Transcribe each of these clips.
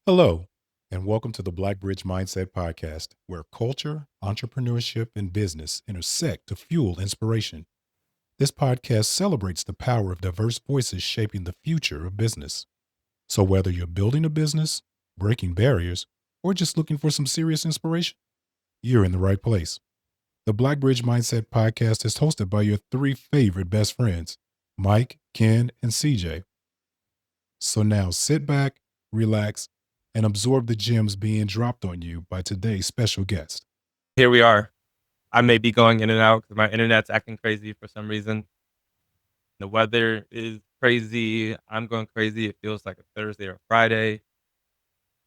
Hello, and welcome to the Black Bridge Mindset Podcast, where culture, entrepreneurship, and business intersect to fuel inspiration. This podcast celebrates the power of diverse voices shaping the future of business. So, whether you're building a business, breaking barriers, or just looking for some serious inspiration, you're in the right place. The Black Bridge Mindset Podcast is hosted by your three favorite best friends, Mike, Ken, and CJ. So now sit back, relax, and absorb the gems being dropped on you by today's special guest. Here we are. I may be going in and out because my internet's acting crazy for some reason. The weather is crazy. I'm going crazy. It feels like a Thursday or Friday.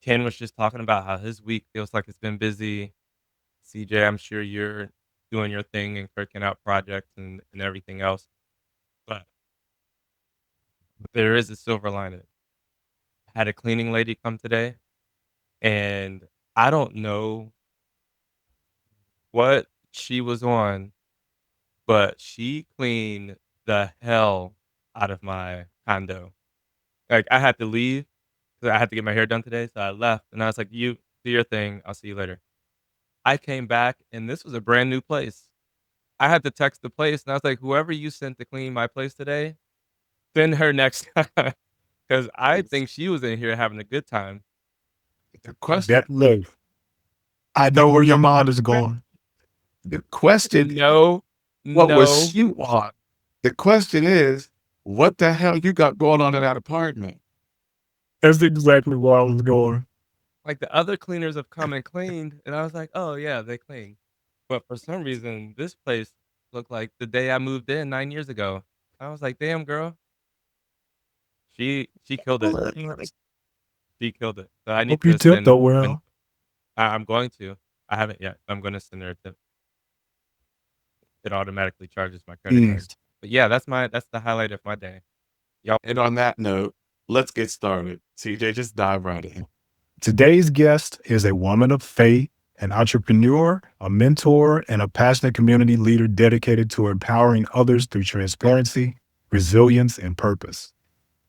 Ken was just talking about how his week feels like it's been busy. CJ, I'm sure you're doing your thing and working out projects and everything else. But there is a silver lining. I had a cleaning lady come today, and I don't know what she was on, but she cleaned the hell out of my condo. Like, I had to leave because I had to get my hair done today, so I left, and I was like, "You do your thing. I'll see you later." I came back, and this was a brand new place. I had to text the place, and I was like, "Whoever you sent to clean my place today, send her next time," because I think she was in here having a good time. The question, look, I know where your mind is going. The question, No, what was no. she on? The question is, what the hell you got going on in that apartment? That's exactly where I was going. Like, the other cleaners have come and cleaned, and I was like, "Oh, yeah, they clean." But for some reason, this place looked like the day I moved in 9 years ago. I was like, "Damn, girl." She killed it. She killed it. So I need Hope you to tipped her send well. I'm going to. I haven't yet. I'm gonna send her a tip. It automatically charges my credit card. But yeah, that's the highlight of my day. Y'all And on that note, let's get started. CJ, just dive right in. Today's guest is a woman of faith, an entrepreneur, a mentor, and a passionate community leader dedicated to empowering others through transparency, resilience, and purpose.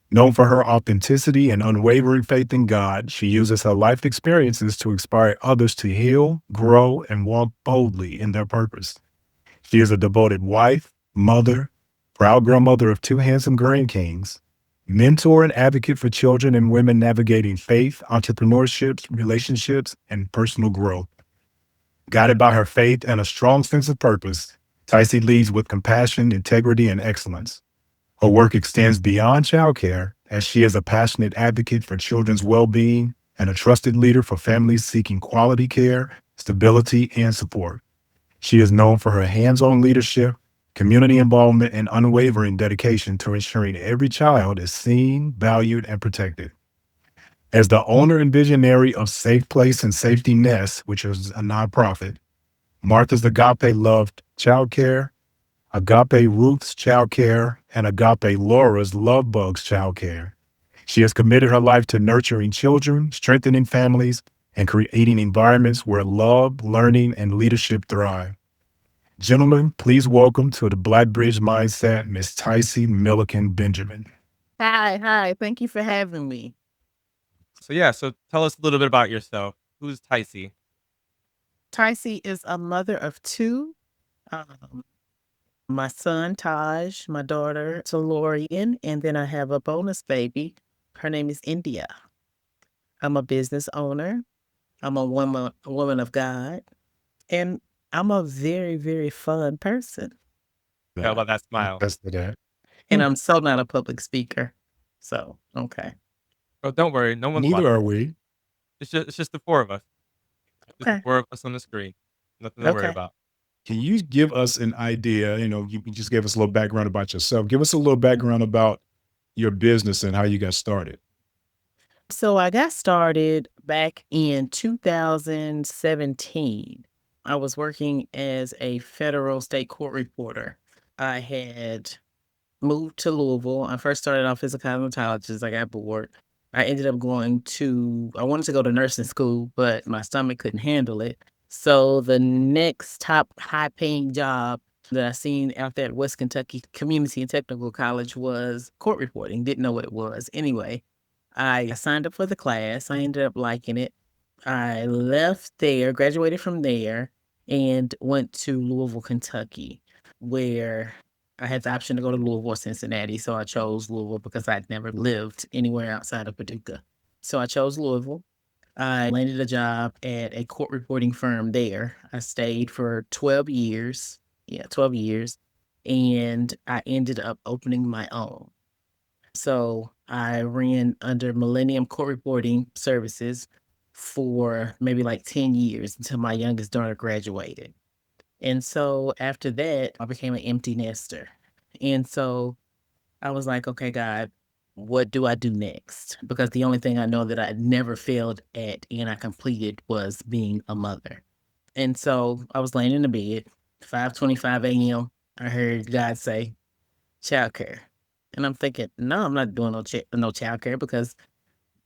Known for her authenticity and unwavering faith in God, she uses her life experiences to inspire others to heal, grow, and walk boldly in their purpose. She is a devoted wife, mother, proud grandmother of two handsome grandkings, mentor and advocate for children and women navigating faith, entrepreneurship, relationships, and personal growth. Guided by her faith and a strong sense of purpose, Tysie leads with compassion, integrity, and excellence. Her work extends beyond childcare, as she is a passionate advocate for children's well being and a trusted leader for families seeking quality care, stability, and support. She is known for her hands on leadership, community involvement, and unwavering dedication to ensuring every child is seen, valued, and protected. As the owner and visionary of Safe Place and Safety Nest, which is a nonprofit, Martha's Agape Love Childcare, Agape Ruth's Childcare, and Agape Laura's Love Bugs Childcare. She has committed her life to nurturing children, strengthening families, and creating environments where love, learning, and leadership thrive. Gentlemen, please welcome to the Black Bridge Mindset, Miss Tysie Milliken-Benjamin. Hi. Thank you for having me. So tell us a little bit about yourself. Who's Tysie? Tysie is a mother of two. My son, Taj, my daughter, Tolorian, and then I have a bonus baby. Her name is India. I'm a business owner. I'm a woman of God. And I'm a very, very fun person. How about that smile? That's the that. And I'm so not a public speaker. So, okay. Oh, don't worry. No one's Neither watching. are we. It's just the four of us. Just the Okay. four of us on the screen. Nothing to worry Okay. about. Can you give us an idea? You just gave us a little background about yourself. Give us a little background about your business and how you got started. So I got started back in 2017. I was working as a federal state court reporter. I had moved to Louisville. I first started off as a cosmetologist. I got bored. I ended up I wanted to go to nursing school, but my stomach couldn't handle it. So the next top high paying job that I seen out there at West Kentucky Community and Technical College was court reporting. Didn't know what it was. Anyway, I signed up for the class. I ended up liking it. I left there, graduated from there, and went to Louisville, Kentucky, where I had the option to go to Louisville or Cincinnati. So I chose Louisville because I'd never lived anywhere outside of Paducah. So I chose Louisville. I landed a job at a court reporting firm there. I stayed for 12 years. Yeah, 12 years. And I ended up opening my own. So I ran under Millennium Court Reporting Services for maybe like 10 years until my youngest daughter graduated. And so after that, I became an empty nester. And so I was like, okay, God, what do I do next? Because the only thing I know that I never failed at and I completed was being a mother. And so I was laying in the bed, 5:25 a.m. I heard God say, childcare. And I'm thinking, no, I'm not doing no childcare because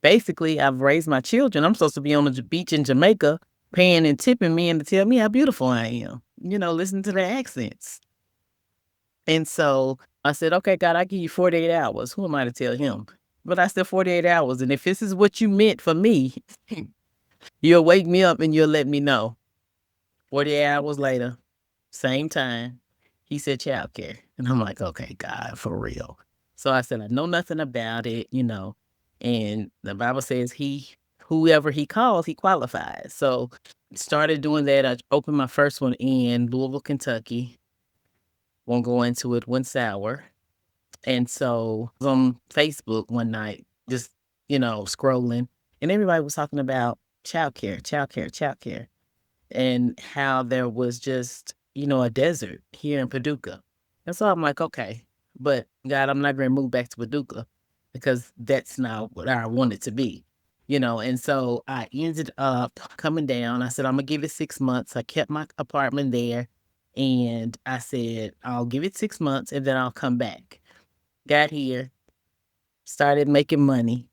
basically I've raised my children. I'm supposed to be on the beach in Jamaica paying and tipping men to tell me how beautiful I am, listen to their accents. And so I said, okay, God, I give you 48 hours. Who am I to tell him? But I said 48 hours. And if this is what you meant for me, you'll wake me up and you'll let me know. 48 hours later, same time, he said childcare. And I'm like, okay, God, for real. So I said, I know nothing about it, and the Bible says whoever he calls, he qualifies. So started doing that. I opened my first one in Louisville, Kentucky. Won't go into it, went sour. And so I was on Facebook one night, just, scrolling, and everybody was talking about childcare, and how there was just, a desert here in Paducah. And so I'm like, okay, but God, I'm not going to move back to Paducah because that's not what I want it to be, And so I ended up coming down. I said, I'm going to give it 6 months. I kept my apartment there. And I said, I'll give it 6 months and then I'll come back. Got here, started making money,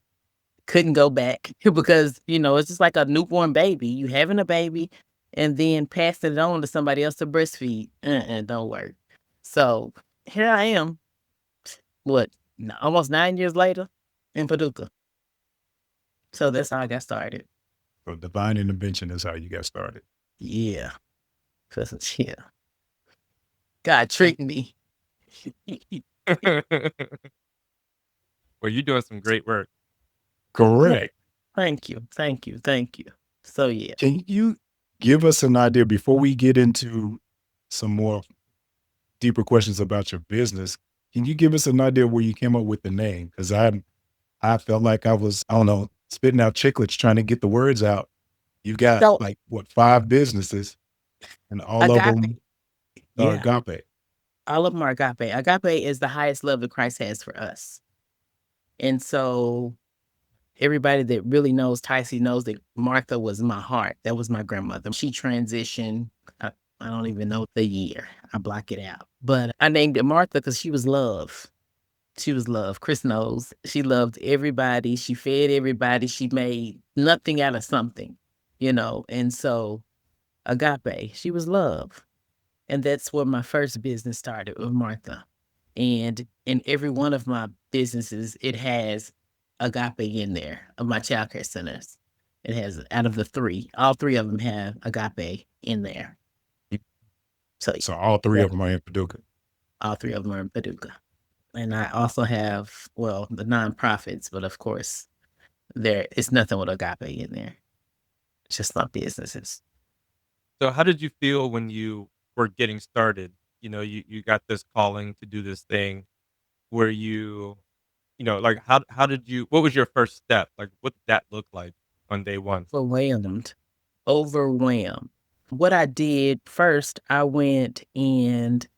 couldn't go back because, it's just like a newborn baby. You having a baby and then passing it on to somebody else to breastfeed. Don't work. So here I am, almost 9 years later in Paducah. So that's how I got started. So divine intervention is how you got started. Yeah. Yeah. God tricked me. Well, you're doing some great work. Correct. Thank you. So yeah. Can you give us an idea before we get into some more deeper questions about your business? Can you give us an idea where you came up with the name? Because I felt like I was, I don't know, spitting out chiclets trying to get the words out. You got 5 businesses, and all of them are Agape. All of them are Agape. Agape is the highest love that Christ has for us. And so everybody that really knows Tysie knows that Martha was my heart. That was my grandmother. She transitioned. I don't even know the year. I block it out. But I named it Martha because she was love. She was love. Chris knows. She loved everybody. She fed everybody. She made nothing out of something, And so Agape, she was love. And that's where my first business started with Martha. And in every one of my businesses, it has Agape in there, of my childcare centers. It has, out of the 3, all 3 of them have Agape in there. So all 3 of them are in Paducah? All 3 of them are in Paducah. And I also have, the nonprofits, but of course, it's nothing with Agape in there. It's just my businesses. So how did you feel when you were getting started? You got this calling to do this thing. Were you, like how did you, what was your first step? Like what did that look like on day one? Overwhelmed. What I did first, I went and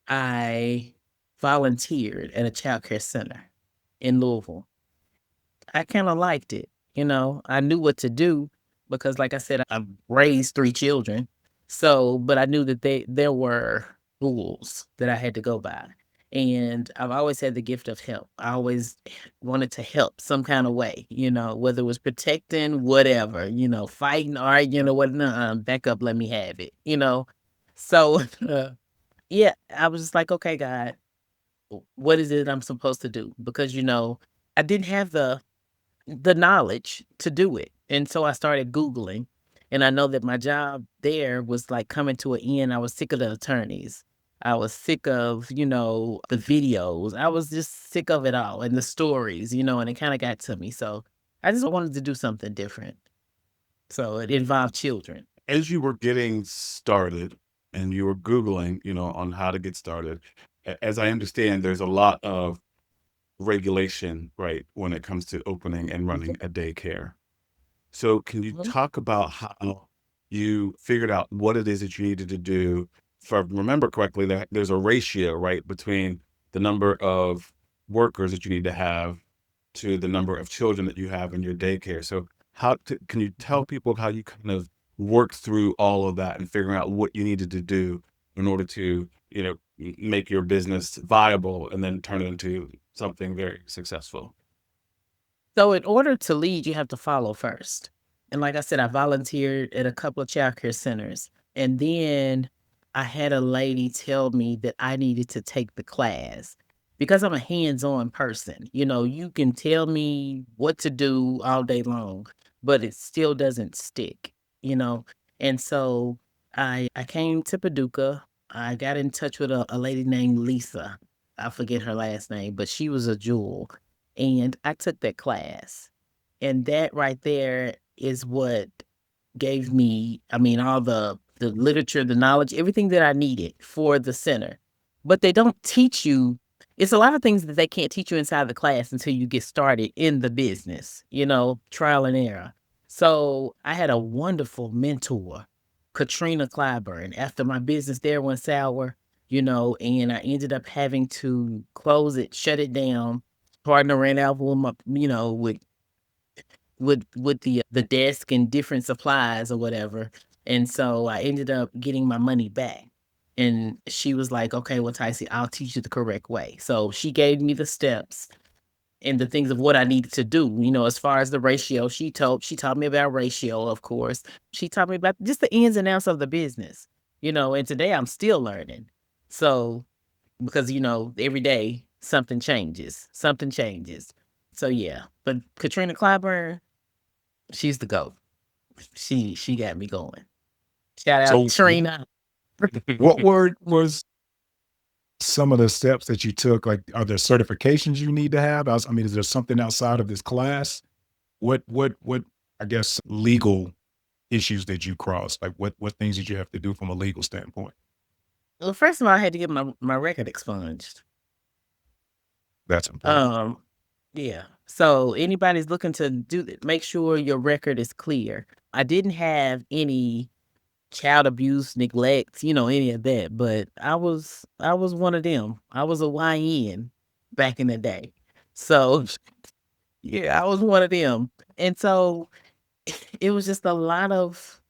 I volunteered at a childcare center in Louisville. I kind of liked it. I knew what to do because, like I said, I've raised 3 children. So, but I knew that there were rules that I had to go by. And I've always had the gift of help. I always wanted to help some kind of way, whether it was protecting, whatever, fighting, arguing, or what. Back up, let me have it, So, yeah, I was just like, okay, God, what is it I'm supposed to do? Because, I didn't have the the knowledge to do it. And so I started Googling, and I know that my job there was like coming to an end. I was sick of the attorneys. I was sick of, the videos. I was just sick of it all and the stories, and it kind of got to me. So I just wanted to do something different. So it involved children. As you were getting started and you were Googling, on how to get started, as I understand, there's a lot of regulation, right, when it comes to opening and running a daycare. So can you Mhm. talk about how you figured out what it is that you needed to do? If I remember correctly, there's a ratio, right, between the number of workers that you need to have to the number of children that you have in your daycare. So can you tell people how you kind of worked through all of that and figuring out what you needed to do in order to, make your business viable and then turn it into something very successful? So in order to lead, you have to follow first. And like I said, I volunteered at a couple of childcare centers. And then I had a lady tell me that I needed to take the class because I'm a hands-on person. You can tell me what to do all day long, but it still doesn't stick, you know? And so I came to Paducah. I got in touch with a lady named Lisa. I forget her last name, but she was a jewel. And I took that class. And that right there is what gave me, all the literature, the knowledge, everything that I needed for the center. But they don't teach you, it's a lot of things that they can't teach you inside the class until you get started in the business, trial and error. So I had a wonderful mentor, Katrina Clyburn. After my business there went sour, and I ended up having to close it, shut it down, partner ran out with my, with the desk and different supplies or whatever. And so I ended up getting my money back. And she was like, okay, well, Tysie, I'll teach you the correct way. So she gave me the steps and the things of what I needed to do, as far as the ratio. She taught me about ratio, of course. She taught me about just the ins and outs of the business, and today I'm still learning. So because every day something changes. Something changes. So yeah. But Katrina Clyburn, she's the GOAT. She got me going. Shout out So Trina. what word was some of the steps that you took? Like, are there certifications you need to have? Is there something outside of this class? What I guess legal issues that you crossed? Like what things did you have to do from a legal standpoint? Well, first of all, I had to get my record expunged. That's important. Yeah. So anybody's looking to make sure your record is clear. I didn't have any child abuse, neglect, any of that, but I was one of them. I was a YN back in the day. So yeah, I was one of them. And so it was just a lot of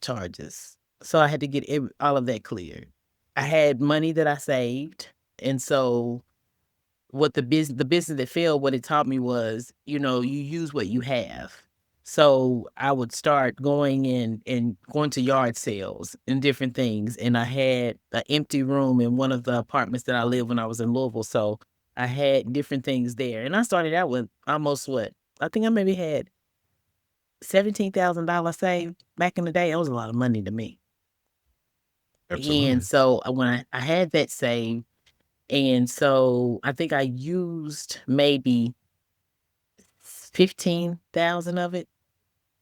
charges. So I had to get all of that cleared. I had money that I saved, and so what the business that failed, what it taught me was, you use what you have. So I would start going in and going to yard sales and different things. And I had an empty room in one of the apartments that I lived when I was in Louisville. So I had different things there. And I started out with almost I think I maybe had $17,000 saved back in the day. That was a lot of money to me. Absolutely. And so when I had that saved, and so I think I used maybe 15,000 of it.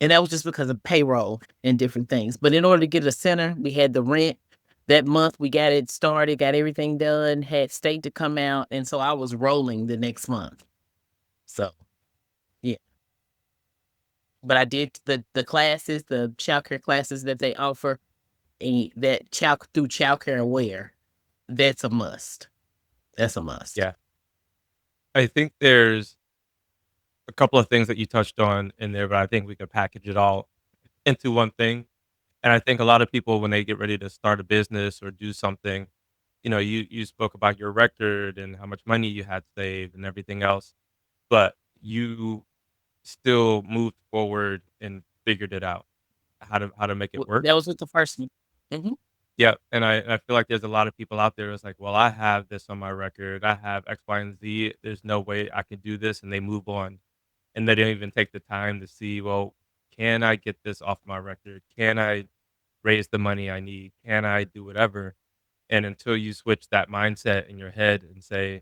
And that was just because of payroll and different things. But in order to get a center, we had the rent. That month we got it started, got everything done, had state to come out. And so I was rolling the next month. So yeah. But I did the classes, the childcare classes that they offer, and that through Childcare Aware. That's a must. That's a must. Yeah. I think there's a couple of things that you touched on in there, but I think we could package it all into one thing. And I think a lot of people, when they get ready to start a business or do something, you spoke about your record and how much money you had saved and everything else, but you still moved forward and figured it out how to make it work. That was with the first one. Mhm. Yeah, and I feel like there's a lot of people out there that's like, well, I have this on my record, I have X, Y, and Z. There's no way I can do this, and they move on. and they didn't even take the time to see, well, can I get this off my record? Can I raise the money I need? Can I do whatever? And until you switch that mindset in your head and say,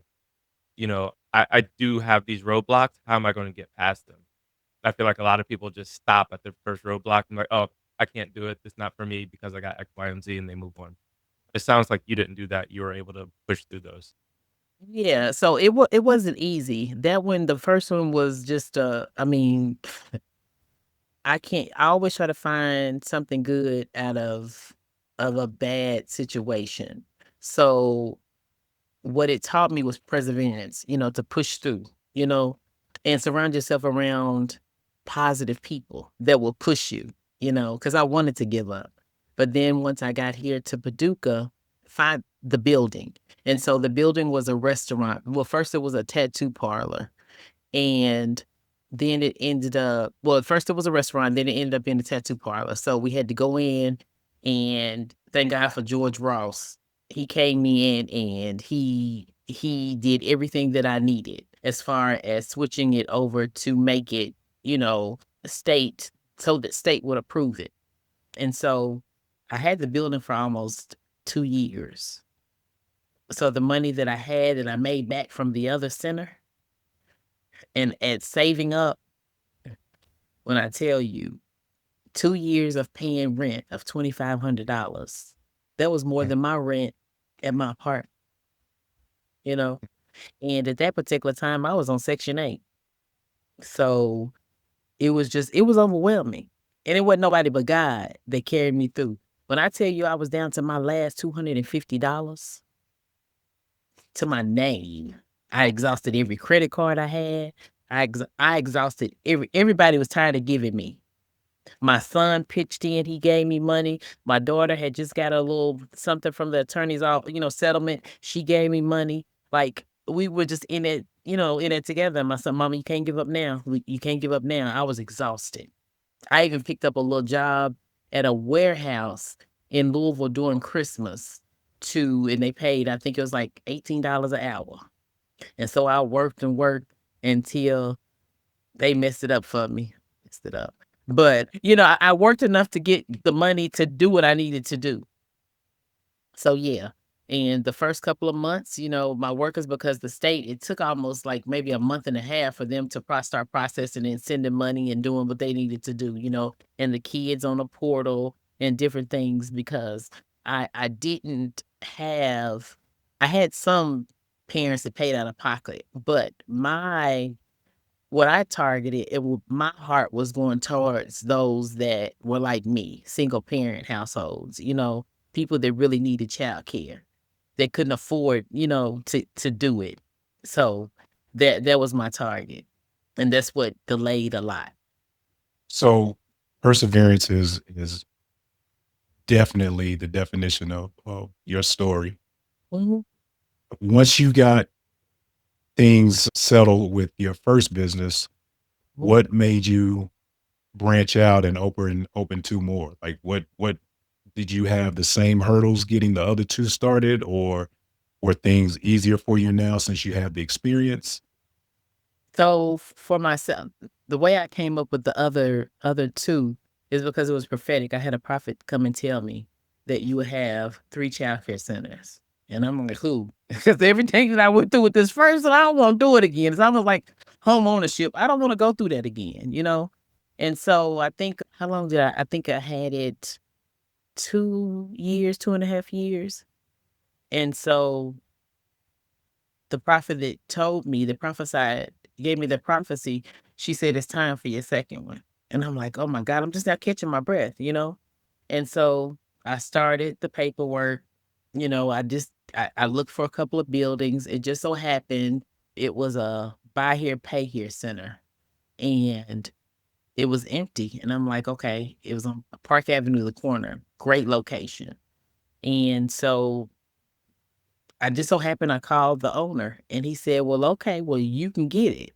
I do have these roadblocks. How am I going to get past them? I feel like a lot of people just stop at their first roadblock and like, oh, I can't do it. It's not for me because I got X, Y, and Z, and they move on. It sounds like you didn't do that. You were able to push through those. Yeah, so it wasn't easy. That one, the first one was just I mean, I always try to find something good out of a bad situation. So what it taught me was perseverance, to push through, and surround yourself around positive people that will push you, because I wanted to give up. But then once I got here to Paducah, find the building. And so the building was a restaurant. Well, first it was a tattoo parlor. And then it ended up, well, at first it was a restaurant, then it ended up being a tattoo parlor. So we had to go in, and thank God for George Ross. He came in and he did everything that I needed as far as switching it over to make it, state, so that state would approve it. And so I had the building for almost 2 years. So the money that I had and I made back from the other center and at saving up, when I tell you 2 years of paying rent of $2,500, that was more than my rent at my apartment, and at that particular time I was on Section 8. So it was overwhelming, and it wasn't nobody but God that carried me through. When I tell you I was down to my last $250 to my name, I exhausted every credit card I had. I exhausted everybody was tired of giving me. My son pitched in, he gave me money. My daughter had just got a little something from the attorney's office, settlement. She gave me money. Like, we were just in it, in it together. My son, Mama, you can't give up now. You can't give up now. I was exhausted. I even picked up a little job at a warehouse in Louisville during Christmas and they paid, I think it was like $18 an hour. And so I worked and worked until they messed it up for me. Messed it up. But, I worked enough to get the money to do what I needed to do. So, yeah. And the first couple of months, my workers, because the state, it took almost like maybe a month and a half for them to start processing and sending money and doing what they needed to do, and the kids on the portal and different things, because I didn't have, I had some parents that paid out of pocket, but what I targeted, my heart was going towards those that were like me, single parent households, people that really needed childcare, that couldn't afford, to do it. So that was my target. And that's what delayed a lot. So perseverance is definitely the definition of your story. Mhm. Once you got things settled with your first business, what made you branch out and open two more? Like what did you have the same hurdles getting the other two started, or were things easier for you now since you have the experience? So for myself, the way I came up with the other two is because it was prophetic. I had a prophet come and tell me that you would have 3 childcare centers. And I'm like, who? Because everything that I went through with this first, and I don't want to do it again. It's almost like home ownership. I don't want to go through that again, And so I think, how long did I think I had it 2 years, 2.5 years. And so the prophet that told me, gave me the prophecy, she said, it's time for your second one. And I'm like, oh my God, I'm just not catching my breath, And so I started the paperwork, I looked for a couple of buildings. It just so happened it was a buy here, pay here center. And it was empty. And I'm like, okay, it was on Park Avenue, the corner, great location. And so I just so happened I called the owner and he said, well, okay, well, you can get it,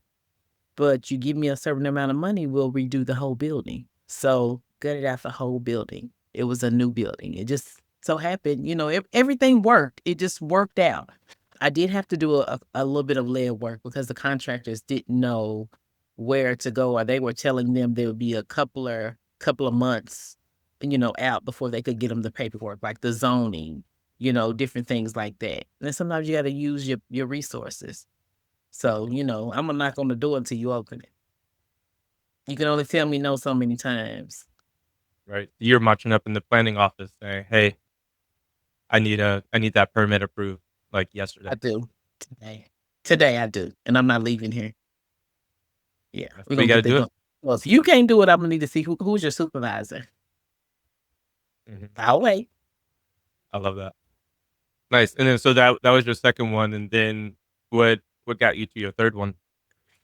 but you give me a certain amount of money, we'll redo the whole building. So gutted out the whole building. It was a new building. It just so happened, everything worked. It just worked out. I did have to do a little bit of lead work because the contractors didn't know where to go, or they were telling them there would be a couple of months, out before they could get them the paperwork, like the zoning, different things like that. And then sometimes you got to use your resources. So, I'm gonna knock on the door until you open it. You can only tell me no so many times. Right. You're marching up in the planning office saying, "Hey, I need that permit approved like yesterday." I do today. Today I do, and I'm not leaving here. Yeah, That's we're what you gonna got to get that do it. going. Well, if you can't do it, I'm gonna need to see who's your supervisor. Mhm. I'll wait. I love that. Nice. And then so that was your second one, and then what got you to your third one?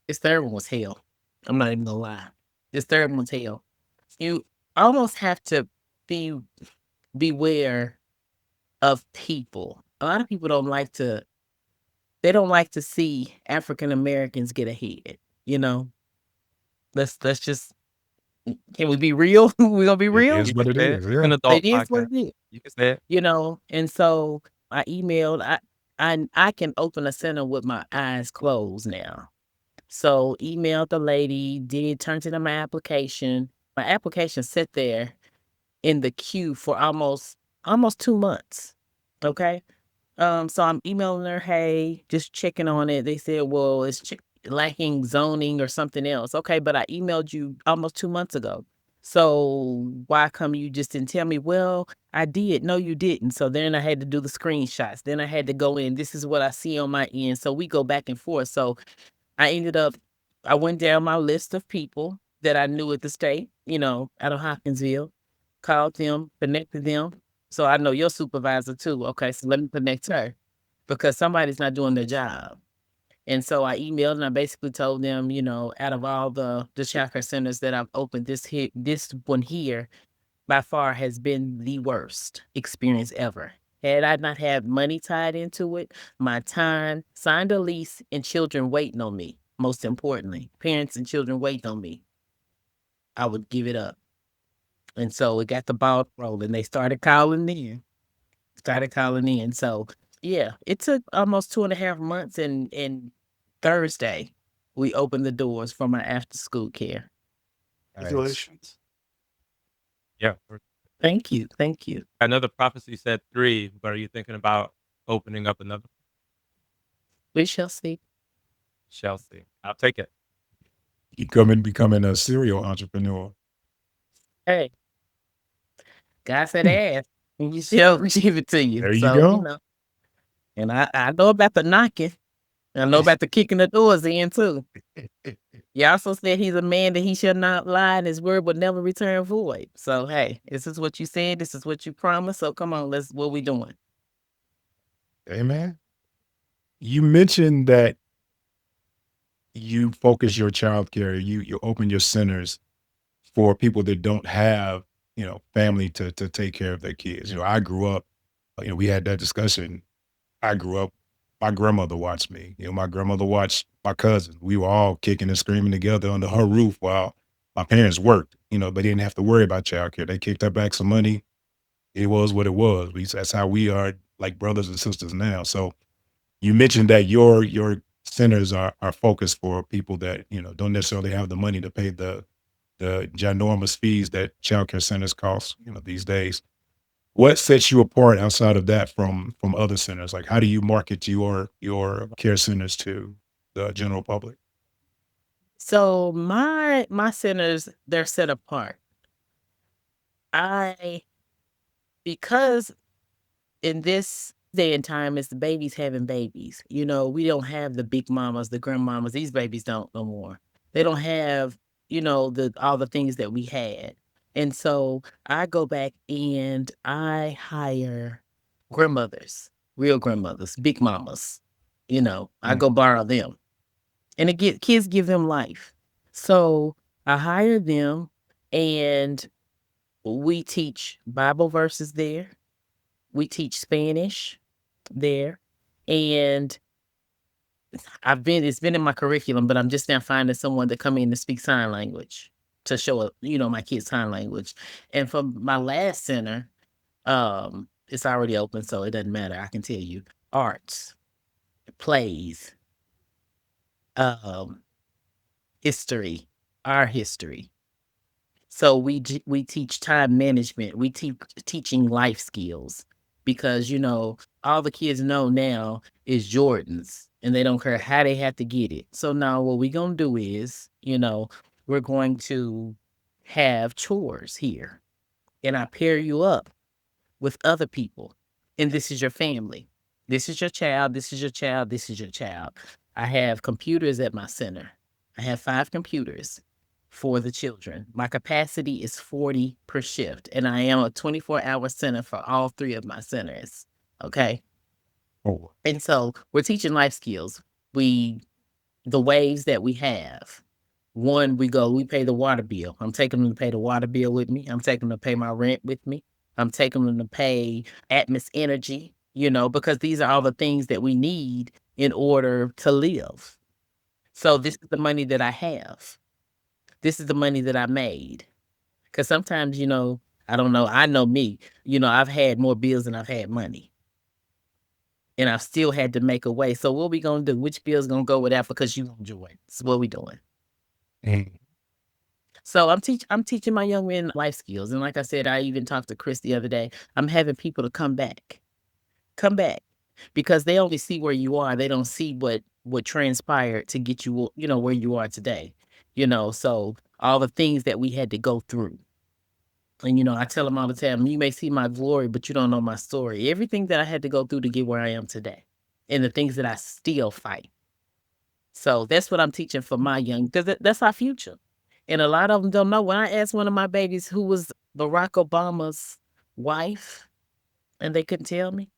This third one was hell. I'm not even gonna lie. This third one was hell. You almost have to beware of people. A lot of people don't like to see African Americans get ahead. Let's just, can we be real? We gonna be It real? is You what can it say it. is. It's an Yeah. adult It is what podcast. it is. You can say it. And so I emailed. I can open a center with my eyes closed now. So emailed the lady, turned in my application. My application sat there in the queue for almost 2 months. Okay. So I'm emailing her, hey, just checking on it. They said, well, it's lacking zoning or something else. Okay, but I emailed you almost 2 months ago. So why come you just didn't tell me? Well, I did. No, you didn't. So then I had to do the screenshots. Then I had to go in. This is what I see on my end. So we go back and forth. So I went down my list of people that I knew at the state, out of Hopkinsville, called them, connected them. So I know your supervisor too. Okay, so let me connect her because somebody's not doing their job. And so I emailed and I basically told them, out of all the childcare centers that I've opened, this one here by far has been the worst experience ever. Had I not had money tied into it, my time, signed a lease, and children waiting on me, most importantly, parents and children waiting on me, I would give it up. And so it got the ball rolling. They started calling in. So yeah, it took almost 2.5 months, and Thursday we opened the doors for my after school care. Nice. Congratulations. Yeah. Thank you. I know the prophecy said 3, but are you thinking about opening up another? We shall see. Shall see. I'll take it. You come in becoming a serial entrepreneur. Hey, God said ask, and you shall give it to you. There you So, go. and I know about the knocking. I know about the kicking the doors in too. He also said he's a man that he shall not lie, and his word will never return void. So, hey, this is what you said. This is what you promised. So, come on, what we doing? Amen. You mentioned that you focus your childcare, you open your centers for people that don't have, family to take care of their kids. I grew up, we had that discussion. I grew up, my grandmother watched me. My grandmother watched my cousins. We were all kicking and screaming together under her roof while my parents worked, but they didn't have to worry about childcare. They kicked her back some money. It was what it was. That's how we are, like brothers and sisters now. So you mentioned that your centers are focused for people that, don't necessarily have the money to pay the ginormous fees that childcare centers cost, these days. What sets you apart outside of that from other centers? Like, how do you market your care centers to the general public? So my centers, they're set apart. Because in this day and time, it's the babies having babies. We don't have the big mamas, the grandmamas. These babies don't no more. They don't have, all the things that we had. And so I go back and I hire grandmothers, real grandmothers, big mamas. I go borrow them. And kids give them life. So I hire them and we teach Bible verses there. We teach Spanish there. And it's been in my curriculum, but I'm just now finding someone to come in to speak sign language to show, my kids sign language. And for my last center, it's already open, so it doesn't matter. I can tell you arts, plays, history, our history. So we teach time management. We teaching life skills because, all the kids know now is Jordans and they don't care how they have to get it. So now what we're going to do is, we're going to have chores here and I pair you up with other people. And this is your family. This is your child. This is your child. This is your child. I have computers at my center. I have 5 computers for the children. My capacity is 40 per shift, and I am a 24-hour center for all 3 of my centers. Okay. Oh, And so we're teaching life skills. The ways that we have. One, we pay the water bill. I'm taking them to pay the water bill with me. I'm taking them to pay my rent with me. I'm taking them to pay Atmos Energy, because these are all the things that we need in order to live. So this is the money that I have. This is the money that I made. Because sometimes, I don't know. I know me. I've had more bills than I've had money. And I've still had to make a way. So what we going to do? Which bill's going to go with that because you going to join? So what we doing? So I'm teaching my young men life skills. And like I said, I even talked to Chris the other day. I'm having people to come back. Because they only see where you are. They don't see what transpired to get you, where you are today. So all the things that we had to go through. And, I tell them all the time, you may see my glory, but you don't know my story. Everything that I had to go through to get where I am today and the things that I still fight. So that's what I'm teaching for my young, because that's our future. And a lot of them don't know. When I asked one of my babies who was Barack Obama's wife, and they couldn't tell me.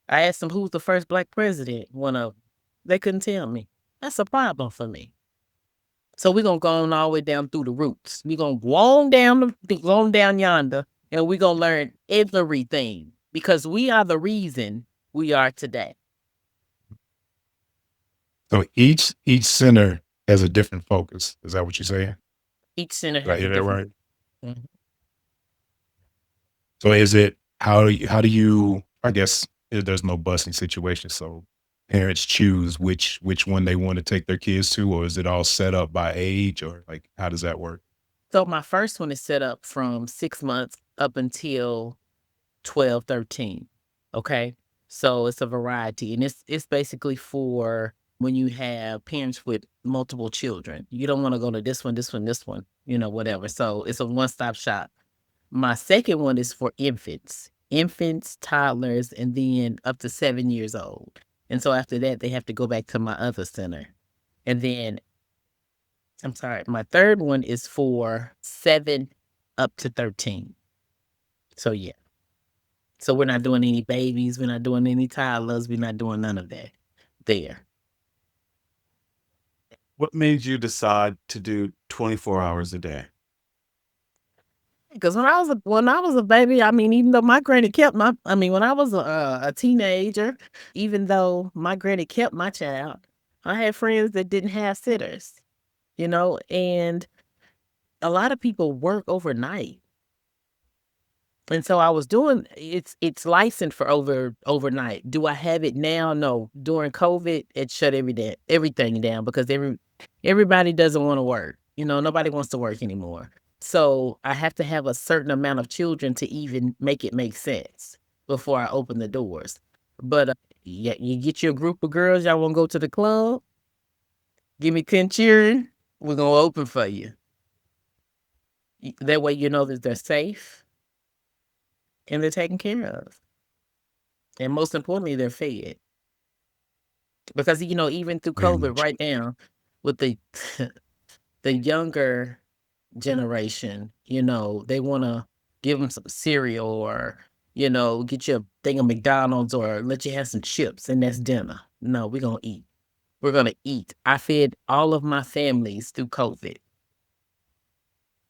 I asked them who was the first Black president, one of them. They couldn't tell me. That's a problem for me. So we're going to go on all the way down through the roots. We're going to go on down yonder, and we're going to learn everything because we are the reason we are today. so each center has a different focus. Is that what you're saying? Each center Did I has hear a that different. right? Mhm. So is it how do you? I guess there's no busing situation, so parents choose which one they want to take their kids to, or is it all set up by age, or like how does that work? So my first one is set up from 6 months up until 12, 13. Okay. So it's a variety. And it's basically for when you have parents with multiple children. You don't want to go to this one, whatever. So it's a one-stop shop. My second one is for infants, toddlers, and then up to 7 years old. And so after that, they have to go back to my other center. And then, I'm sorry, my third one is for 7 up to 13. So yeah. So we're not doing any babies. We're not doing any toddlers. We're not doing none of that there. What made you decide to do 24 hours a day? Because when I was a baby, even though my granny kept when I was a teenager, even though my granny kept my child, I had friends that didn't have sitters, and a lot of people work overnight. And so I was doing it's licensed for overnight. Do I have it now? No. During COVID, it shut everything down because everybody doesn't want to work. Nobody wants to work anymore. So I have to have a certain amount of children to even make it make sense before I open the doors. But yeah, you get your group of girls, y'all want to go to the club? Give me 10 cheering. We're going to open for you. That way you know that they're safe and they're taken care of. And most importantly, they're fed. Because, even through Very COVID much. right now, with the the younger generation, they want to give them some cereal or, get you a thing of McDonald's or let you have some chips and that's dinner. No, we're going to eat. We're going to eat. I fed all of my families through COVID.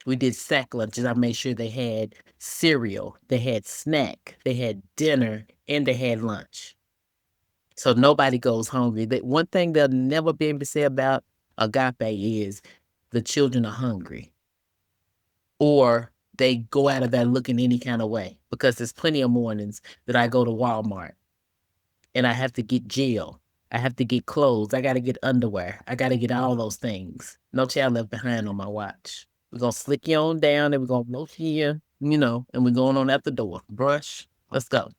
We did sack lunches. I made sure they had cereal, they had snack, they had dinner, and they had lunch. So nobody goes hungry. One thing they'll never be able to say about Agape is the children are hungry. Or they go out of there looking any kind of way. Because there's plenty of mornings that I go to Walmart and I have to get gel. I have to get clothes. I got to get underwear. I got to get all those things. No Child Left Behind on my watch. We're going to slick you on down and we're going to blow here, and we're going on out the door. Brush. Let's go.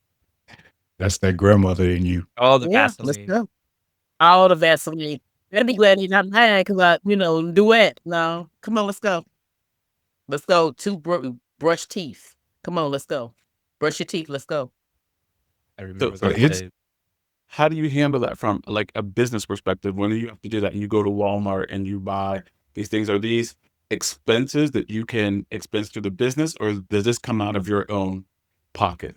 That's that grandmother in you. All the Let's Vaseline. go. All the Vaseline. Better be glad he's not mine because I, duet. No. Come on, let's go. Let's go. Brush teeth. Come on, let's go. Brush your teeth. Let's go. I remember So those it's- days. How do you handle that from like a business perspective when you have to do that and you go to Walmart and you buy these things? Are these expenses that you can expense to the business, or does this come out of your own pocket?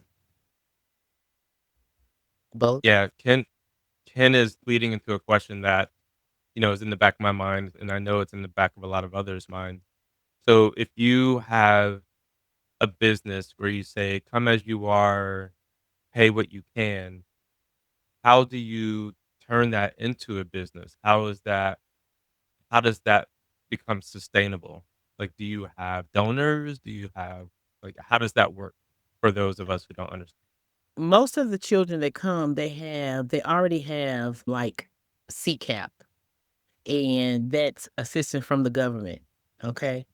Both. Yeah, Ken is leading into a question that, is in the back of my mind, and I know it's in the back of a lot of others' minds. So if you have a business where you say, come as you are, pay what you can, how do you turn that into a business? How does that become sustainable? Like, do you have donors? Do you have, like, how does that work for those of us who don't understand? Most of the children that come, they already have like CCAP, and that's assistance from the government. Okay.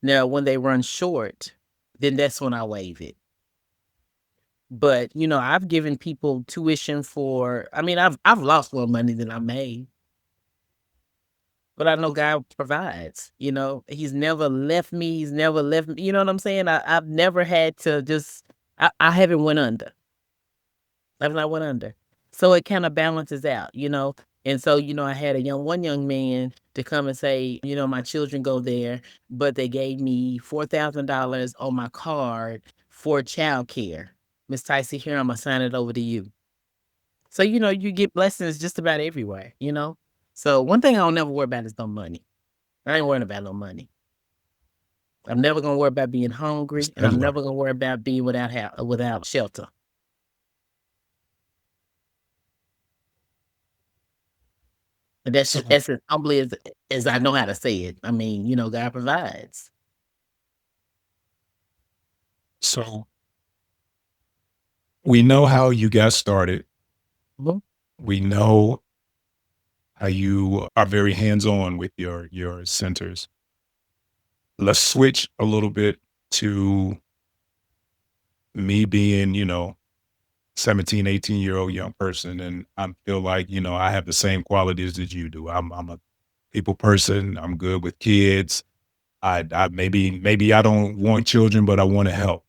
Now, when they run short, then that's when I waive it. But I've given people tuition for. I mean, I've lost more money than I made, but I know God provides. He's never left me. He's never left me. You know what I'm saying? I've never had to just. I haven't went under. I've not went under. So it kind of balances out, And so, I had one young man to come and say, my children go there, but they gave me $4,000 on my card for childcare. Miss Tysie, here, I'm going to sign it over to you. So, you get blessings just about everywhere, So one thing I don't never worry about is no money. I ain't worrying about no money. I'm never going to worry about being hungry, and I'm never going to worry about being without shelter. And that's as humbly as I know how to say it. I mean, God provides. So we know how you got started. Mhm. We know how you are very hands-on with your centers. Let's switch a little bit to me being, 17, 18-year-old young person. And I feel like, I have the same qualities that you do. I'm a people person. I'm good with kids. I maybe I don't want children, but I want to help.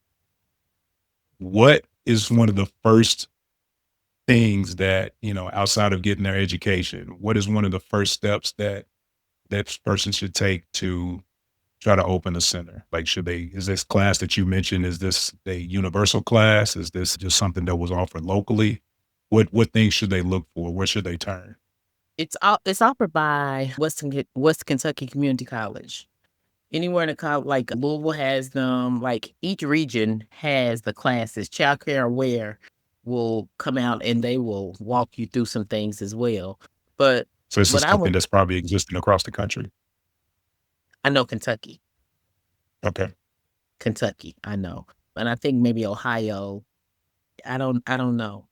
What is one of the first things that, outside of getting their education, what is one of the first steps that person should take to try to open a center? Like, is this class that you mentioned, is this a universal class? Is this just something that was offered locally? What things should they look for? Where should they turn? It's offered by West Kentucky Community College. Anywhere in the college, like Louisville has them, like each region has the classes. Childcare Aware will come out and they will walk you through some things as well. But So this is what I something would, that's probably existing across the country. I know Kentucky, Okay. I know, and I think maybe Ohio. I don't know.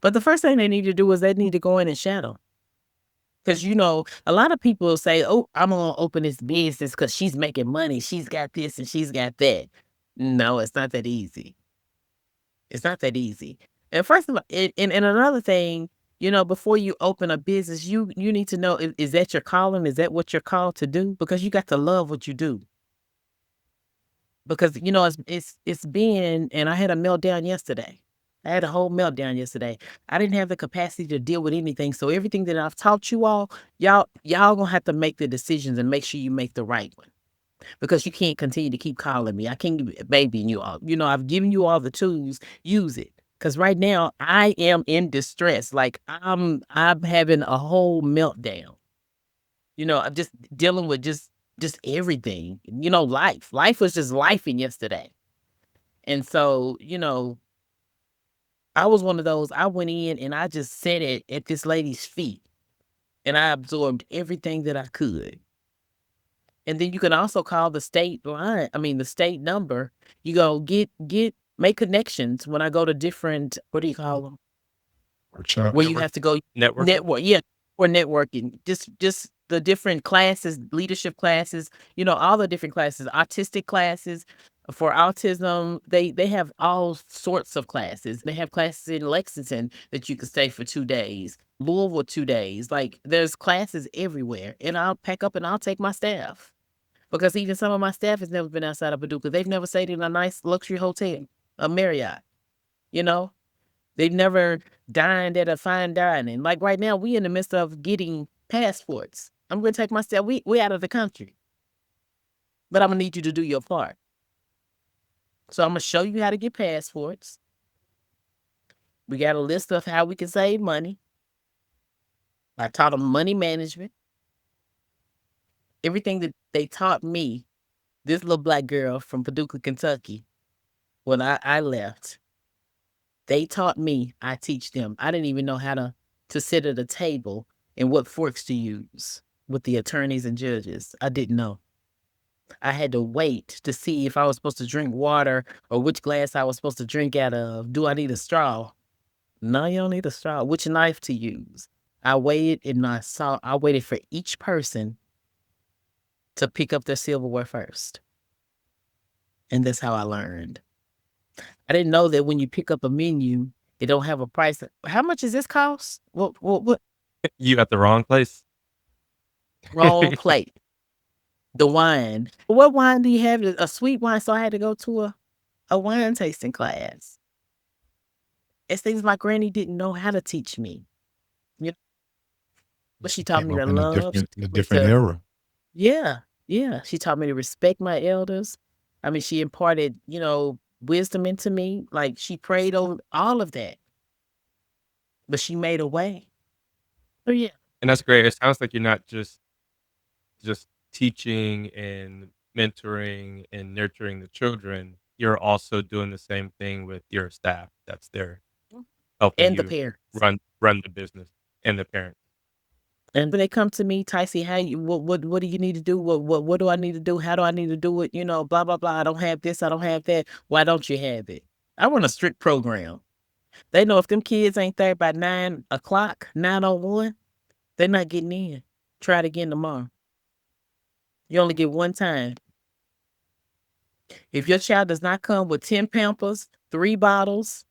But the first thing they need to do is they need to go in and shadow. Because, a lot of people say, oh, I'm going to open this business because she's making money. She's got this and she's got that. No, it's not that easy. It's not that easy. And first of all, and another thing, before you open a business, you need to know, is that your calling? Is that what you're called to do? Because you got to love what you do. Because, it's been, and I had a meltdown yesterday. I had a whole meltdown yesterday. I didn't have the capacity to deal with anything. So everything that I've taught you all, y'all gonna have to make the decisions and make sure you make the right one. Because you can't continue to keep calling me. I can't be babying you all. I've given you all the tools. Use it. Because right now I am in distress. Like I'm having a whole meltdown. I'm just dealing with just everything. Life. Life was just lifing yesterday. And so, I was one of those. I went in and I just sat at this lady's feet and I absorbed everything that I could. And then you can also call the state line. I mean, the state number. You go make connections when I go to different, what do you call them? Workshop. where you have to go Networking? network. Yeah, for networking. Just the different classes, leadership classes, all the different classes, autistic classes. For autism, they have all sorts of classes. They have classes in Lexington that you can stay for 2 days, Louisville 2 days. Like there's classes everywhere. And I'll pack up and I'll take my staff. Because even some of my staff has never been outside of Paducah. They've never stayed in a nice luxury hotel, a Marriott. They've never dined at a fine dining. Like right now, we in the midst of getting passports. I'm going to take my staff. We out of the country. But I'm going to need you to do your part. So I'm going to show you how to get passports. We got a list of how we can save money. I taught them money management. Everything that they taught me, this little black girl from Paducah, Kentucky, when I left, they taught me, I teach them. I didn't even know how to sit at a table and what forks to use with the attorneys and judges. I didn't know. I had to wait to see if I was supposed to drink water or which glass I was supposed to drink out of. Do I need a straw? No, you don't need a straw. Which knife to use? I waited and I waited for each person to pick up their silverware first. And that's how I learned. I didn't know that when you pick up a menu, it don't have a price. How much does this cost? What? You at the wrong place. Wrong plate. The wine. What wine do you have? A sweet wine. So I had to go to a wine tasting class. It's things my granny didn't know how to teach me. But she taught me to love. A different era. Yeah. She taught me to respect my elders. I mean, she imparted, wisdom into me. Like she prayed on all of that. But she made a way. Oh yeah. And that's great. It sounds like you're not just teaching and mentoring and nurturing the children. You're also doing the same thing with your staff that's there helping And the you parents. run the business and the parents. And when they come to me, Tysie, what do you need to do? What do I need to do? How do I need to do it? Blah, blah, blah. I don't have this. I don't have that. Why don't you have it? I run a strict program. They know if them kids ain't there by 9 o'clock, 9:01, they're not getting in. Try it again tomorrow. You only get one time. If your child does not come with 10 Pampers, 3 bottles,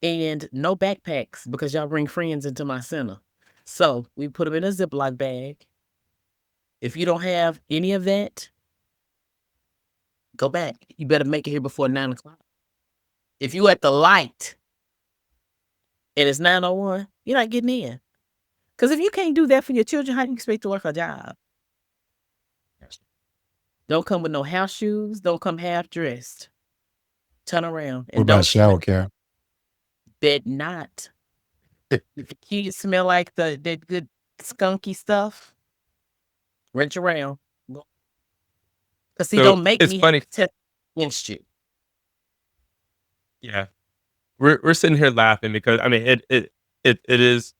and no backpacks, because y'all bring friends into my center. So we put them in a Ziploc bag. If you don't have any of that, go back. You better make it here before 9 o'clock. If you at the light and it's 9:01, you're not getting in. Because if you can't do that for your children, how do you expect to work a job? Don't come with no house shoes. Don't come half dressed. Turn around. What about shower cap? Bet not. If the kids smell like that good skunky stuff, wrench around. Because don't make it's me funny. test against you. Yeah, we're sitting here laughing because I mean it's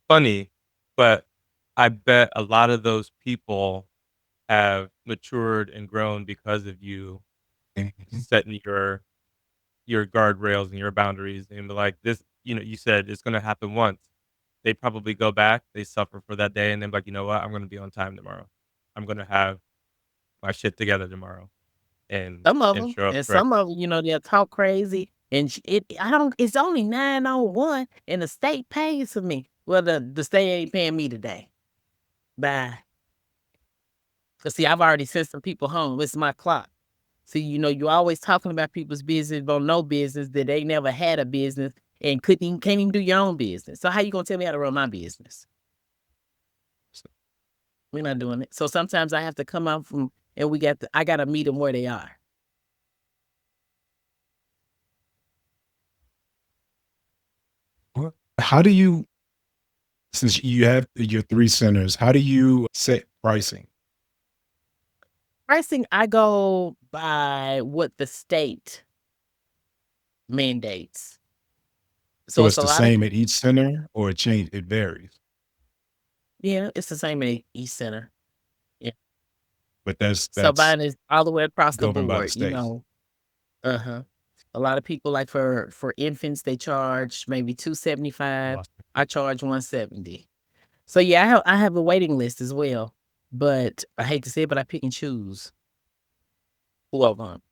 funny, but I bet a lot of those people have matured and grown because of you setting your guardrails and your boundaries and be like this. You said it's going to happen once. They probably go back, they suffer for that day, and then like, you know what? I'm going to be on time tomorrow. I'm going to have my shit together tomorrow, and Some of them, show up and correct. some of them, they'll talk crazy. And it's only 9:01, and the state pays for me. Well, the state ain't paying me today. Bye. Because see, I've already sent some people home. It's my clock. See, you're always talking about people's business, but no business, that they never had a business and can't even do your own business. So how you gonna tell me how to run my business? We're not doing it. So sometimes I have to come out and I gotta meet them where they are. How do you, since you have your 3 centers, how do you set pricing? Pricing, I go by what the state mandates. So it's the same at each center, or it varies? Yeah, it's the same at each center. Yeah. But that's So mine is all the way across the governed by the board, states. Uh-huh. A lot of people, like for infants, they charge maybe $275. I charge $170. So yeah, I have a waiting list as well. But I hate to say it, but I pick and choose who I want.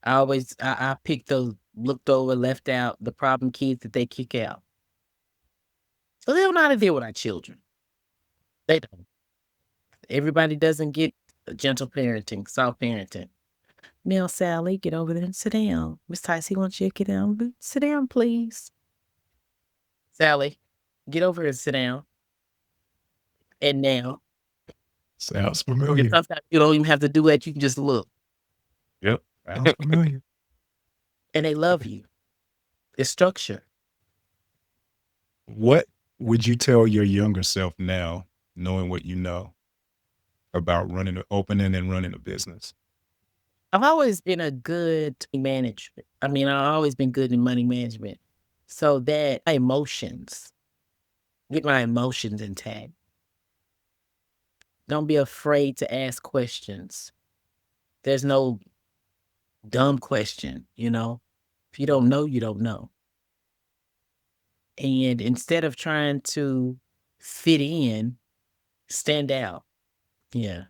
I pick the looked over, left out, the problem kids that they kick out. So they don't know how to deal with our children. They don't. Everybody doesn't get gentle parenting, soft parenting. Now, Sally, get over there and sit down. Miss Tysie wants you to get down. Sit down, please. Sally, get over here and sit down. And now, Sounds because familiar. sometimes you don't even have to do that. You can just look. Yep. Sounds familiar. And they love you. It's structure. What would you tell your younger self now, knowing what you know about opening and running a business? I've always been a good management. I've always been good in money management. So that my emotions, get my emotions intact. Don't be afraid to ask questions. There's no dumb question, If you don't know, you don't know. And instead of trying to fit in, stand out. Yeah.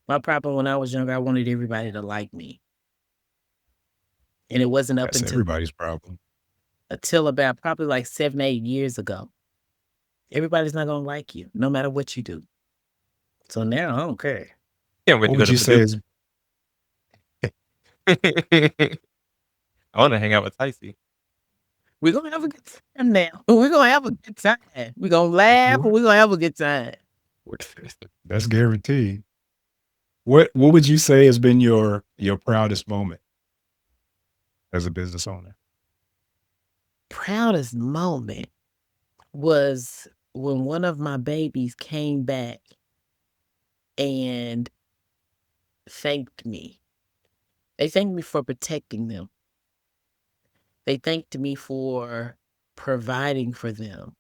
My problem when I was younger, I wanted everybody to like me. And it wasn't up That's everybody's problem. until about probably like 7, 8 years ago. Everybody's not going to like you, no matter what you do. So now I don't care. Can't wait What to go would to you say is Paducah. I want to hang out with Tysie. We're going to have a good time now. We're going to have a good time. We're going to laugh and we're going to have a good time. that's guaranteed? What would you say has been your proudest moment as a business owner? Proudest moment was when one of my babies came back and thanked me. They thanked me for protecting them. They thanked me for providing for them.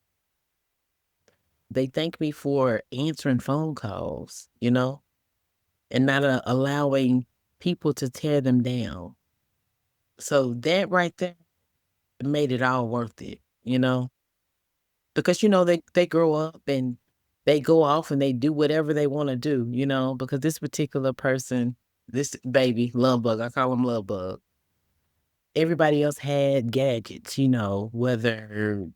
They thanked me for answering phone calls, and not allowing people to tear them down. So that right there made it all worth it, because, they grow up and they go off and they do whatever they want to do, because this particular person, this baby, Love Bug, I call him Love Bug. Everybody else had gadgets, whether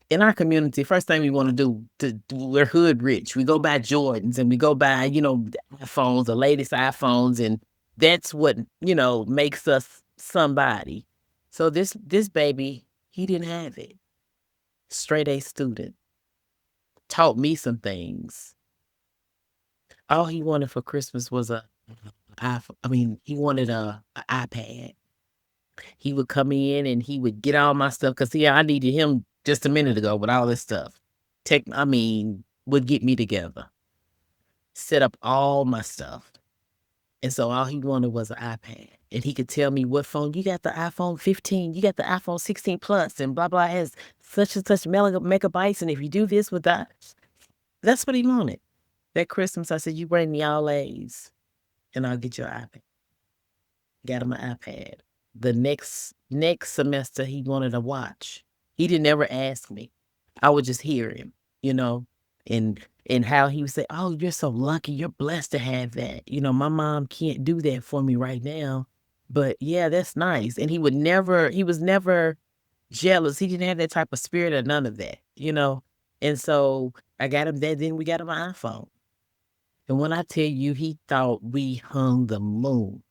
in our community, first thing we want to do, we're hood rich. We go buy Jordans and we go buy, iPhones, the latest iPhones. And that's what, makes us somebody. So this baby, he didn't have it. Straight A student. Taught me some things. All he wanted for Christmas was he wanted a iPad. He would come in and he would get all my stuff because I needed him just a minute ago with all this stuff. Would get me together. Set up all my stuff. And so all he wanted was an iPad. And he could tell me what phone, you got the iPhone 15, you got the iPhone 16 Plus, and blah, blah, has such and such megabytes. And if you do this with that, that's what he wanted. That Christmas, I said, you bring me all A's and I'll get you an iPad. Got him an iPad. The next semester, he wanted a watch. He didn't ever ask me. I would just hear him, and how he would say, oh, you're so lucky. You're blessed to have that. My mom can't do that for me right now. But yeah, that's nice. And he was never jealous. He didn't have that type of spirit or none of that, And so I got him that. Then we got him an iPhone. And when I tell you, he thought we hung the moon.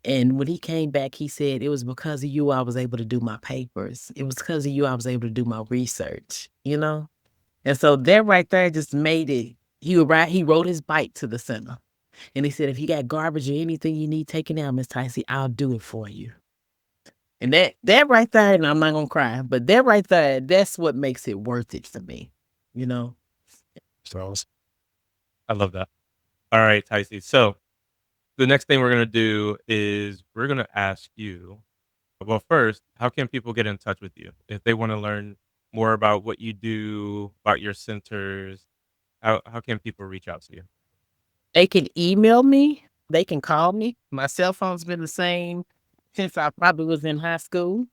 And when he came back, he said, it was because of you I was able to do my papers. It was because of you I was able to do my research, And so that right there just made it. He wrote his bike to the center. And he said, if you got garbage or anything you need taken out, Miss Tysie, I'll do it for you. And that right there, and I'm not going to cry, but that right there, that's what makes it worth it for me, So I love that. All right, Tysie. So the next thing we're going to do is we're going to ask you, well, first, how can people get in touch with you if they want to learn more about what you do, about your centers? How can people reach out to you? They can email me. They can call me. My cell phone's been the same since I probably was in high school.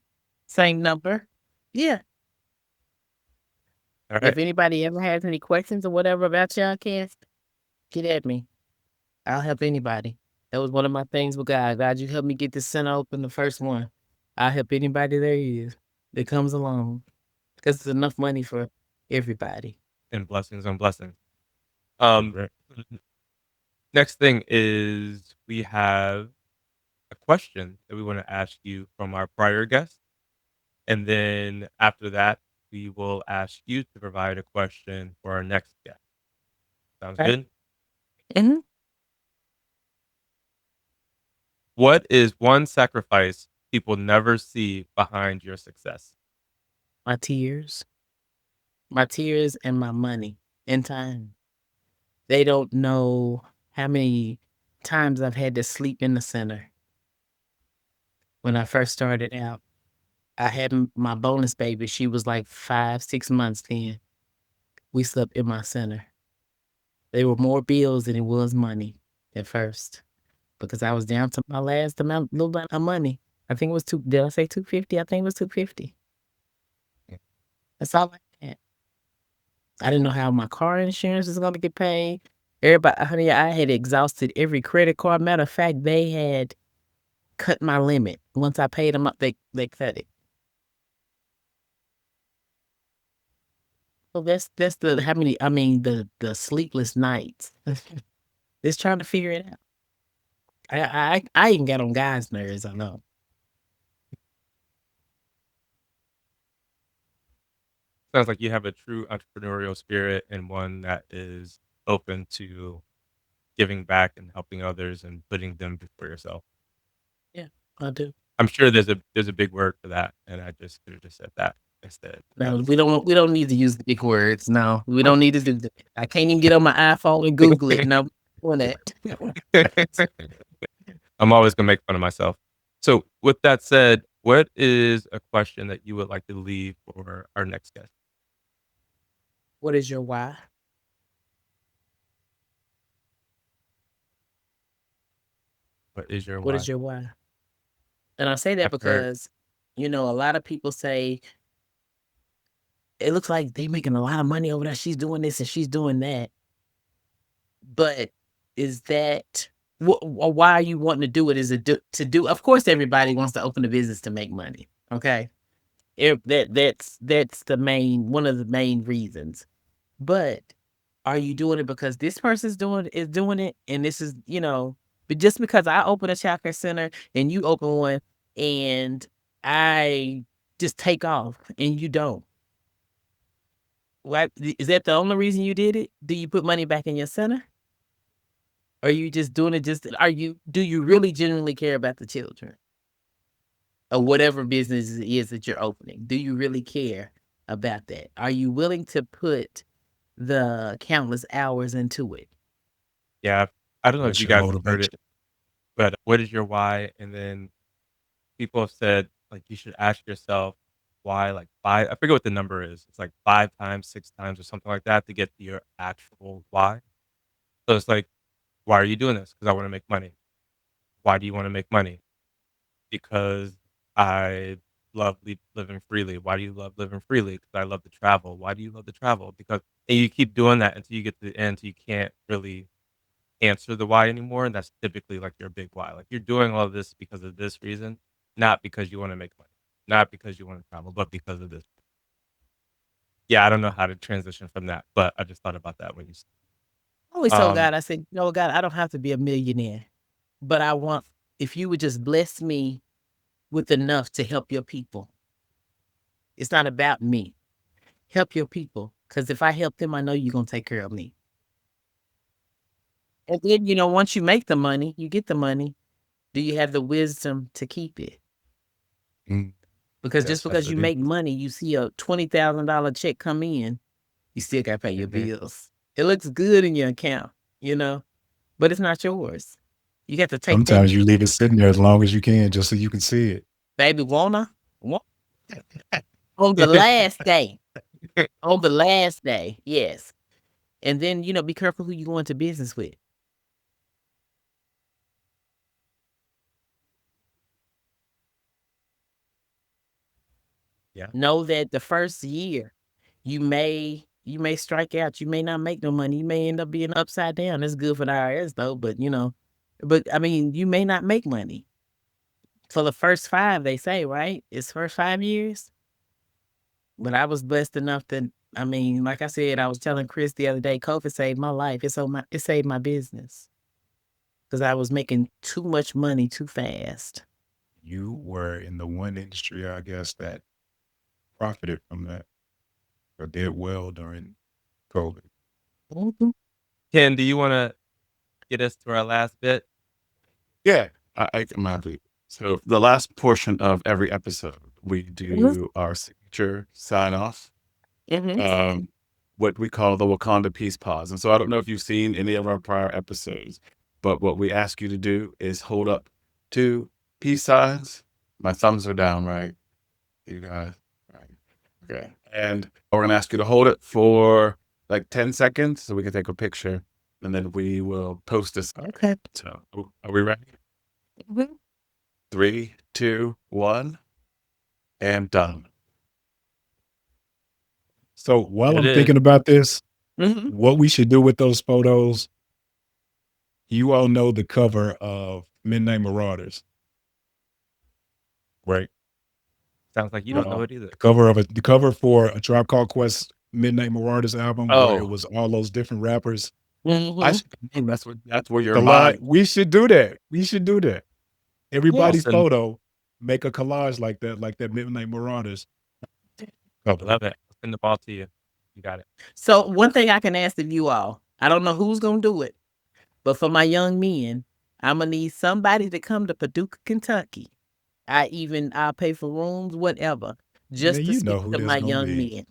Same number. Yeah. All right. If anybody ever has any questions or whatever about Childcare, get at me. I'll help anybody. That was one of my things with God. God, you help me get this center open, the first one. I'll help anybody there is that comes along. Because it's enough money for everybody. And blessings on blessings. Next thing is we have a question that we want to ask you from our prior guest. And then after that, we will ask you to provide a question for our next guest. Sounds Okay. good? Mm-hmm. What is one sacrifice people never see behind your success? My tears. My tears and my money and time. They don't know how many times I've had to sleep in the center. When I first started out, I had my bonus baby. She was like 5, 6 months then. We slept in my center. There were more bills than it was money at first because I was down to my last little amount of money. I think it was did I say 250? I think it was 250. That's all I had. I didn't know how my car insurance was going to get paid. Everybody, honey, I had exhausted every credit card. Matter of fact, they had cut my limit. Once I paid them up, they cut it. So that's the how many, I mean, the sleepless nights. Just trying to figure it out. I even got on guys' nerves, I know. Sounds like you have a true entrepreneurial spirit and one that is open to giving back and helping others and putting them before yourself. Yeah, I do. I'm sure there's a big word for that, and I just could have just said that instead. No, we don't need to use the big words. No, we don't need to do that. I can't even get on my iPhone and Google it. No, doing that. I'm always gonna make fun of myself. So with that said, what is a question that you would like to leave for our next guest? What is your why? What is your What why? is your why? And I say that I've heard because, a lot of people say, it looks like they making a lot of money over there. She's doing this and she's doing that. But is that, why are you wanting to do it? Is it to do? Of course, everybody wants to open a business to make money. Okay. That's one of the main reasons. But are you doing it because this person's doing it, and this is, but just because I open a childcare center and you open one and I just take off and you don't, what is that the only reason you did it? Do you put money back in your center? Or are you just doing it do you really genuinely care about the children? Or whatever business it is that you're opening. Do you really care about that? Are you willing to put the countless hours into it? Yeah, I don't know if What's you your guys have heard it, motivation? but what is your why? And then people have said like you should ask yourself why like 5, I forget what the number is. It's like 5 times, 6 times or something like that to get to your actual why. So it's like, why are you doing this? Because I want to make money. Why do you want to make money? Because I love living freely. Why do you love living freely? Because I love to travel. Why do you love to travel? Because and you keep doing that until you get to the end, so you can't really answer the why anymore, and that's typically like your big why. Like you're doing all of this because of this reason, not because you want to make money, not because you want to travel, but because of this. Yeah, I don't know how to transition from that, but I just thought about that when you. I always told Um, God, I said, God, I don't have to be a millionaire, but I want, if you would just bless me with enough to help your people. It's not about me. Help your people. Because if I help them, I know you're going to take care of me. And then, once you make the money, you get the money. Do you have the wisdom to keep it? mm, Because yes, just because yes, I you do. make money, you see a $20,000 check come in, you still got to pay your Mhm. bills. It looks good in your account, but it's not yours. You got to take that. Sometimes you leave it sitting there as long as you can just so you can see it. Baby, on the last day. On the last day, yes. And then, be careful who you go into business with. Know that the first year you may strike out. You may not make no money. You may end up being upside down. It's good for the IRS though, but I mean, you may not make money for the first 5. They say, right? It's first 5 years. But I was blessed enough that, I mean, like I said, I was telling Chris the other day, COVID saved my life. It saved my business because I was making too much money too fast. You were in the one industry, I guess, that profited from that or did well during COVID. Mhm. Ken, do you want to get us to our last bit? Yeah, I'm happy. So the last portion of every episode, we do our signature sign off, Mhm. what we call the Wakanda Peace Pause. And so I don't know if you've seen any of our prior episodes, but what we ask you to do is hold up 2 peace signs. My thumbs are down, right? You guys, right? Okay. And we're gonna ask you to hold it for like 10 seconds so we can take a picture, and then we will post this. Okay. So are we ready? Mhm. 3, 2, 1, and done. So while It I'm is. thinking about this, Mhm. what we should do with those photos, you all know the cover of Midnight Marauders, right? Sounds like you don't know it either. The cover for A Tribe Called Quest Midnight Marauders album, where it Oh, was all those different rappers. I Mhm. should, that's where your Collage. mind. We should do that. We should do that. Everybody's Awesome. photo, make a collage like that Midnight Marauders cover. Love it. I'll send the ball to you. You got it. So one thing I can ask of you all, I don't know who's gonna do it, but for my young men, I'm gonna need somebody to come to Paducah, Kentucky. I'll pay for rooms, whatever, Man, just to you know speak who to that's my gonna young be. men.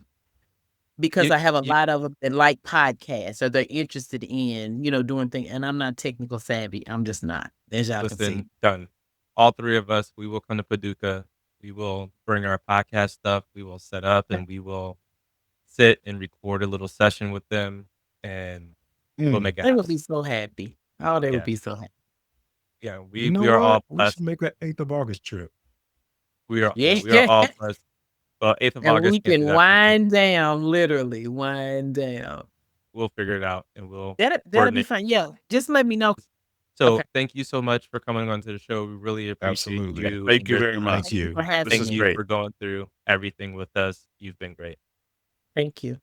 Because You, I have a you lot of them that like podcasts or they're interested in, doing things. And I'm not technical savvy. I'm just not, as y'all can see. listen, done. All 3 of us, we will come to Paducah. We will bring our podcast stuff. We will set up and we will sit and record a little session with them, and we'll make it They would happen. be so happy. Oh, they would Yeah, be so happy. yeah. You We know we are all what? We blessed. should make that 8th of August trip. We are Yeah. all blessed. Well, 8th of And we August can't do can that. wind down, literally wind down. We'll figure it out and we'll That'll be coordinate. fine. Yeah. Just let me know. So Okay. thank you so much for coming onto the show. We really appreciate Absolutely. you. Thank and you your very time. much. Thank you. For having This is Thank me. you great. for going through everything with us. You've been great. Thank you.